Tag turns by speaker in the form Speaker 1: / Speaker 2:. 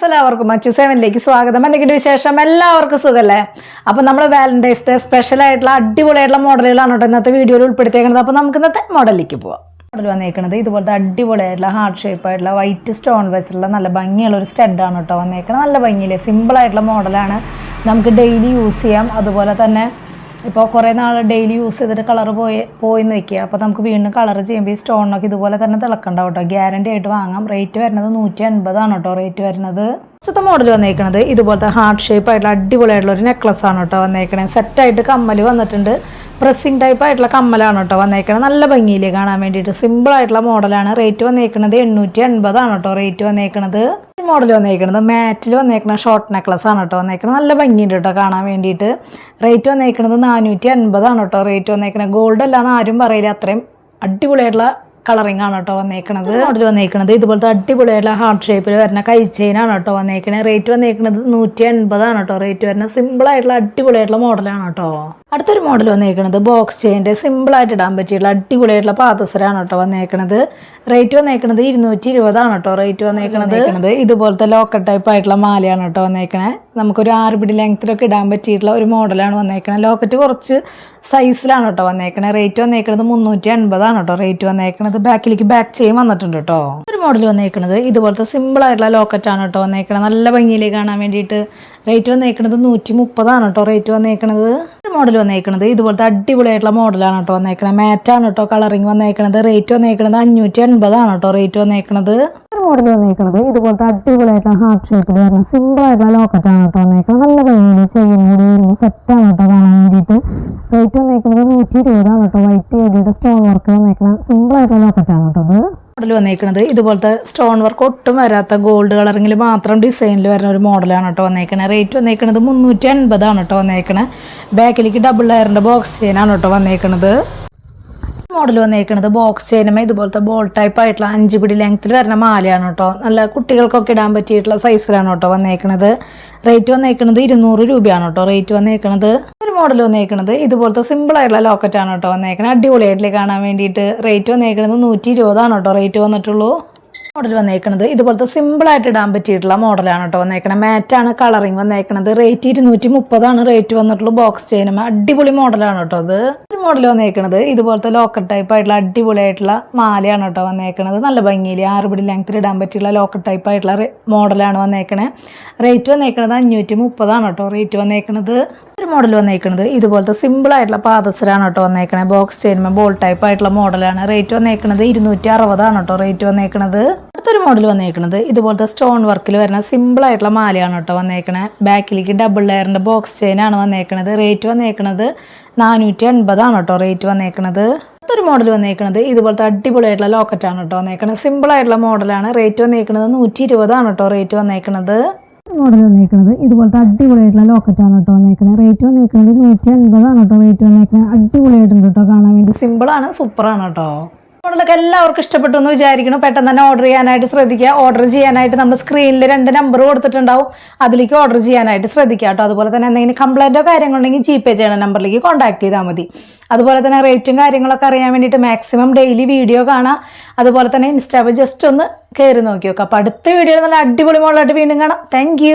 Speaker 1: എല്ലാവർക്കും മച്ചു സെവനിലേക്ക് സ്വാഗതം. എന്തൊക്കെയുണ്ട് വിശേഷം? എല്ലാവർക്കും സുഖല്ലേ? അപ്പോൾ നമ്മൾ വാലന്റൈൻസ് ഡേ സ്പെഷ്യൽ ആയിട്ടുള്ള അടിപൊളിയായിട്ടുള്ള മോഡലുകളാണ് കേട്ടോ ഇന്നത്തെ വീഡിയോയിൽ ഉൾപ്പെടുത്തിയേക്കുന്നത്. അപ്പോൾ നമുക്ക് ഇന്നത്തെ മോഡലിലേക്ക് പോവാം. മോഡൽ വന്നേക്കുന്നത് ഇതുപോലത്തെ അടിപൊളിയായിട്ടുള്ള ഹാർട്ട് ഷേപ്പ് ആയിട്ടുള്ള വൈറ്റ് സ്റ്റോൺ വെച്ചിട്ടുള്ള നല്ല ഭംഗിയുള്ള ഒരു സ്റ്റഡാണ് കേട്ടോ വന്നേക്കുന്നത്. നല്ല ഭംഗിയില്ലേ, സിമ്പിളായിട്ടുള്ള മോഡലാണ്, നമുക്ക് ഡെയിലി യൂസ് ചെയ്യാം. അതുപോലെ തന്നെ ഇപ്പോൾ കുറേ നാൾ ഡെയിലി യൂസ് ചെയ്തിട്ട് കളർ പോയിന്ന് വെക്കുക. അപ്പോൾ നമുക്ക് വീണ്ടും കളർ ചെയ്യുമ്പോൾ ഈ സ്റ്റോണിനൊക്കെ ഇതുപോലെ തന്നെ തിളക്കണ്ടാവും കേട്ടോ. ഗ്യാരണ്ടി ആയിട്ട് വാങ്ങാം. റേറ്റ് വരുന്നത് 180 കേട്ടോ റേറ്റ് വരുന്നത്. ഫസ്റ്റത്തെ മോഡൽ വന്നേക്കുന്നത് ഇതുപോലത്തെ ഹാർട്ട് ഷേപ്പ് ആയിട്ടുള്ള അടിപൊളിയായിട്ടുള്ള ഒരു നെക്ലസ് ആണ് കേട്ടോ വന്നേക്കണേ. സെറ്റായിട്ട് കമ്മൽ വന്നിട്ടുണ്ട്. പ്രസ്സിങ് ടൈപ്പ് ആയിട്ടുള്ള കമ്മലാണ് കേട്ടോ വന്നേക്കണത്. നല്ല ഭംഗിയില്ലേ കാണാൻ വേണ്ടിയിട്ട്. സിമ്പിൾ ആയിട്ടുള്ള മോഡലാണ്. റേറ്റ് വന്നേക്കുന്നത് 880 കേട്ടോ റേറ്റ് വന്നേക്കുന്നത്. മോഡൽ വന്നേക്കുന്നത് മാറ്റിൽ വന്നേക്കുന്ന ഷോർട്ട് നെക്ലസ് ആണ് കേട്ടോ വന്നേക്കുന്നത്. നല്ല ഭംഗിയുണ്ട് കേട്ടോ കാണാൻ വേണ്ടിയിട്ട്. റേറ്റ് വന്നേക്കുന്നത് 480 കേട്ടോ റേറ്റ് വന്നേക്കുന്നത്. ഗോൾഡ് അല്ലാന്ന് ആരും പറയില്ല, അത്രയും അടിപൊളിയായിട്ടുള്ള കളറിംഗ് ആണ് കേട്ടോ വന്നേക്കുന്നത്. മോഡൽ വന്നേക്കുന്നത് ഇതുപോലത്തെ അടിപൊളിയായിട്ടുള്ള ഹാർട്ട് ഷേപ്പിൽ വരുന്ന കൈ ചെയിനാണ് കേട്ടോ വന്നേക്കുന്നത്. റേറ്റ് വന്നേക്കുന്നത് 180 കേട്ടോ റേറ്റ് വരുന്നത്. സിമ്പിളായിട്ടുള്ള അടിപൊളിയായിട്ടുള്ള മോഡലാണ് കേട്ടോ. അടുത്തൊരു മോഡൽ വന്നേക്കുന്നത് ബോക്സ് ചെയിൻ്റെ സിമ്പിളായിട്ട് ഇടാൻ പറ്റിയിട്ടുള്ള അടിപൊളിയായിട്ടുള്ള പാദസരമാണ് കേട്ടോ വന്നേക്കുന്നത്. റേറ്റ് വന്നേക്കുന്നത് 220 കേട്ടോ റേറ്റ് വന്നേക്കുന്നത്. ഇതുപോലത്തെ ലോക്കറ്റ് ടൈപ്പ് ആയിട്ടുള്ള മാലയാണ് കേട്ടോ വന്നേക്കണേ. നമുക്കൊരു 6 പിടി ലെങ്ത്തിലൊക്കെ ഇടാൻ പറ്റിയിട്ടുള്ള ഒരു മോഡലാണ് വന്നേക്കണത്. ലോക്കറ്റ് കുറച്ച് സൈസിലാണ് കേട്ടോ വന്നേക്കണത്. റേറ്റ് വന്നേക്കുന്നത് 380 കേട്ടോ റേറ്റ് വന്നേക്കുന്നത്. ബാക്കിലേക്ക് ബാക്ക് ചെയിൻ വന്നിട്ടുണ്ട് കേട്ടോ. ഒരു മോഡൽ വന്നേക്കുന്നത് ഇതുപോലത്തെ സിമ്പിൾ ആയിട്ടുള്ള ലോക്കറ്റാണ് കേട്ടോ വന്നേക്കണത്. നല്ല ഭംഗിയിലേക്ക് കാണാൻ വേണ്ടിയിട്ട്. റേറ്റ് വന്നേക്കുന്നത് 130 കേട്ടോ റേറ്റ് വന്നേക്കുന്നത്. ഒരു മോഡൽ വന്നേക്കുന്നത് ഇതുപോലത്തെ അടിപൊളിയായിട്ടുള്ള മോഡലാണ് കേട്ടോ വന്നേക്കണത്. മാറ്റാണ് കേട്ടോ കളറിങ് വന്നേക്കുന്നത്. റേറ്റ് വന്നേക്കുന്നത് 580 കേട്ടോ റേറ്റ് വന്നേക്കുന്നത്. ഒരു മോഡൽ വന്നേക്കുന്നത് ഇതുപോലത്തെ അടിപൊളിയായിട്ടുള്ള ഹാർട്ട് ഷേപ്പിൽ വരുന്ന സിമ്പിൾ ആയിട്ടുള്ള ലോക്കറ്റാണ് കേട്ടോ വന്നേക്കുന്നത്. നല്ല ഭംഗിയിൽ ചെയിൻ കൂടി വരുമ്പോൾ സെറ്റാണ് കേട്ടോ കാണാൻ വേണ്ടിയിട്ട്. റേറ്റ് വന്നേക്കുന്നത് 120 കേട്ടോ. വൈറ്റ് ചെയ്തിട്ട് സ്റ്റോൺ വർക്ക് വന്നേക്കുന്ന സിമ്പിൾ ആയിട്ടുള്ള ലോക്കറ്റാണ് കേട്ടോ അത്. മോഡൽ വന്നേക്കുന്നത് ഇതുപോലത്തെ സ്റ്റോൺ വർക്ക് ഒട്ടും വരാത്ത ഗോൾഡ് കളറിങ്ങിൽ മാത്രം ഡിസൈനിൽ വരുന്ന ഒരു മോഡലാണ് കേട്ടോ വന്നേക്കണേ. റേറ്റ് വന്നേക്കുന്നത് 380 കേട്ടോ വന്നേക്കണേ. ബാക്കിലേക്ക് ഡബിൾ ലെയറിൻ്റെ ബോക്സ് ചെയിനാണ് കേട്ടോ വന്നേക്കുന്നത്. മോഡൽ വന്നേക്കുന്നത് ബോക്സ് ചെയിനുമേ ഇതുപോലത്തെ ബോൾ ടൈപ്പ് ആയിട്ടുള്ള 5 പിടി ലെങ്ത്തിൽ വരുന്ന മാലയാണ് കേട്ടോ. നല്ല കുട്ടികൾക്കൊക്കെ ഇടാൻ പറ്റിയിട്ടുള്ള സൈസിലാണ് കേട്ടോ വന്നേക്കുന്നത്. റേറ്റ് വന്നേക്കുന്നത് 200 രൂപയാണ് കേട്ടോ റേറ്റ് വന്നേക്കുന്നത്. ഒരു മോഡൽ വന്നേക്കുന്നത് ഇതുപോലത്തെ സിമ്പിൾ ആയിട്ടുള്ള ലോക്കറ്റാണ് കേട്ടോ വന്നേക്കുന്നത്. അടിപൊളിയായിട്ടില്ലേ കാണാൻ വേണ്ടിയിട്ട്. റേറ്റ് വന്നേക്കുന്നത് 120 കേട്ടോ റേറ്റ് വന്നിട്ടുള്ളൂ. മോഡൽ വന്നേക്കുന്നത് ഇതുപോലത്തെ സിമ്പിളായിട്ട് ഇടാൻ പറ്റിയിട്ടുള്ള മോഡലാണ് കേട്ടോ വന്നേക്കുന്നത്. മാറ്റാണ് കളറിങ് വന്നേക്കുന്നത്. റേറ്റ് 230 റേറ്റ് വന്നിട്ടുള്ളൂ. ബോക്സ് ചെയിനും അടിപൊളി മോഡലാണ് കേട്ടോ അത്. ഒരു മോഡൽ വന്നേക്കുന്നത് ഇതുപോലത്തെ ലോക്കറ്റ് ടൈപ്പ് ആയിട്ടുള്ള അടിപൊളിയായിട്ടുള്ള മാലയാണ് കേട്ടോ വന്നേക്കുന്നത്. നല്ല ഭംഗിയിൽ 6 പിടി ലെങ്ത്തിൽ ഇടാൻ പറ്റിയുള്ള ലോക്കറ്റ് ടൈപ്പ് ആയിട്ടുള്ള മോഡലാണ് വന്നേക്കണേ. റേറ്റ് വന്നേക്കുന്നത് 530 കേട്ടോ റേറ്റ് വന്നേക്കുന്നത്. ഒരു മോഡൽ വന്നേക്കുന്നത് ഇതുപോലത്തെ സിമ്പിൾ ആയിട്ടുള്ള പാദസരാണ് കേട്ടോ വന്നേക്കണേ. ബോക്സ് ചെയിനുമ്പോൾ ബോൾ ടൈപ്പ് ആയിട്ടുള്ള മോഡലാണ്. റേറ്റ് വന്നേക്കുന്നത് 260 കേട്ടോ റേറ്റ് വന്നേക്കുന്നത്. അടുത്തൊരു മോഡൽ വന്നേക്കുന്നത് ഇതുപോലത്തെ സ്റ്റോൺ വർക്കിൽ വരുന്ന സിമ്പിൾ ആയിട്ടുള്ള മാലയാണ് കേട്ടോ വന്നേക്കണേ. ബാക്കിലേക്ക് ഡബിൾ ലെയറിൻ്റെ ബോക്സ് ചെയിനാണ് വന്നേക്കുന്നത്. റേറ്റ് വന്നേക്കുന്നത് 480 കേട്ടോ റേറ്റ് വന്നേക്കുന്നത്. അടുത്തൊരു മോഡൽ വന്നേക്കുന്നത് ഇതുപോലത്തെ അടിപൊളിയായിട്ടുള്ള ലോക്കറ്റാണ് കേട്ടോ വന്നേക്കുന്നത്. സിമ്പിൾ ആയിട്ടുള്ള മോഡലാണ്. റേറ്റ് വന്നേക്കുന്നത് 120 കേട്ടോ റേറ്റ് വന്നേക്കുന്നത്. മോഡൽ വന്നേക്കുന്നത് ഇതുപോലത്തെ അടിപൊളിയായിട്ടുള്ള ലോക്കറ്റാണ് കേട്ടോ വന്നേക്കുന്നത്. റേറ്റ് വന്നേക്കുന്നത് 180 കേട്ടോ റേറ്റ് വന്നേക്കുന്നത്. അടിപൊളിയായിട്ടുണ്ട് കേട്ടോ കാണാൻ വേണ്ടി. സിമ്പിളാണ്, സൂപ്പറാണ് കേട്ടോ. മോഡലൊക്കെ എല്ലാവർക്കും ഇഷ്ടപ്പെട്ടു എന്ന് വിചാരിക്കുന്നു. പെട്ടെന്ന് തന്നെ ഓർഡർ ചെയ്യാനായിട്ട് ശ്രദ്ധിക്കുക. ഓർഡർ ചെയ്യാനായിട്ട് നമ്മൾ സ്ക്രീനിൽ 2 നമ്പർ കൊടുത്തിട്ടുണ്ടാവും, അതിലേക്ക് ഓർഡർ ചെയ്യാനായിട്ട് ശ്രദ്ധിക്കുക കേട്ടോ. അതുപോലെ തന്നെ എന്തെങ്കിലും കംപ്ലൈൻറ്റോ കാര്യങ്ങളുണ്ടെങ്കിൽ GPay ചെയ്യണ നമ്പറിലേക്ക് കോൺടാക്ട് ചെയ്താൽ മതി. അതുപോലെ തന്നെ റേറ്റും കാര്യങ്ങളൊക്കെ അറിയാൻ വേണ്ടിയിട്ട് മാക്സിമം ഡെയിലി വീഡിയോ കാണാം. അതുപോലെ തന്നെ ഇൻസ്റ്റാഗ്രാമിൽ ജസ്റ്റ് ഒന്ന് കയറി നോക്കി നോക്കാം. അപ്പോൾ അടുത്ത വീഡിയോയിൽ നല്ല അടിപൊളി മോഡലായിട്ട് വീണ്ടും കാണാം. താങ്ക്